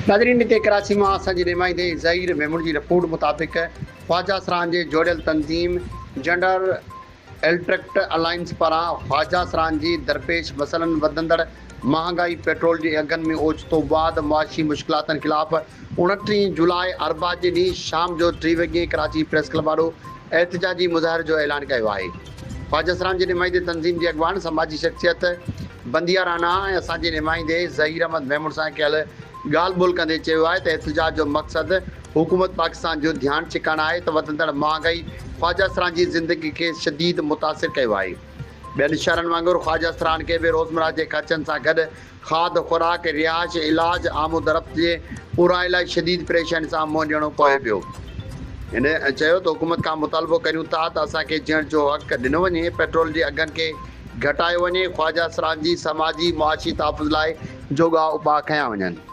नाज़रीन हिते कराची में असांजे नुमाइंदे ज़हीर मेमून की रिपोर्ट मुताबिक़ ख्वाजा सरान जे जोड़ियल तंज़ीम जेंडर एल्ट्रैक्ट अलायंस पारां ख्वाजा सरान जी दरपेश मसइलनि वधंदड़ महांगाई पेट्रोल जे अघनि में ओचितो बाद मुआशी मुश्किलातनि ख़िलाफ़ 29 जुलाई अरबा जे ॾींहुं शाम जो 3 वॻे कराची प्रेस क्लब वारो एहतजाजी मुज़ाहिरे जो ऐलान कयो आहे। ख्वाजा सरान जे नुमाइंदे तंज़ीम जे अॻवान समाजी शख़्सियत बंदिया राना ऐं असांजे नुमाइंदे ज़हीर अहमद मेमून सां कयल ॻाल्हि ॿोल कंदे चयो आहे त एहतजाज जो मक़सदु हुकूमत पाकिस्तान जो ध्यानु छिकाइणु आहे त वधंदड़ महांगाई ख्वाजा सरान जी ज़िंदगी खे शदीद मुतासिर कयो आहे। ॿियनि शहरनि वांगुरु ख्वाजा सरान खे बि रोज़मर्रा जे ख़र्चनि सां गॾु खाद खुराक रिहाइश इलाज आमदरफ़्त जे पूरा लाइ शदीद परेशानी सां मुंहुं ॾियणो पए पियो। हिन चयो त हुकूमत खां मुतालबो करियूं था त असांखे जीअण जो हक़ ॾिनो वञे, पेट्रोल जे अघनि खे घटायो वञे, ख्वाजा सरान जी समाजी मुआशी तहफ़ुज़ लाइ जोॻा उपाउ खयां वञनि।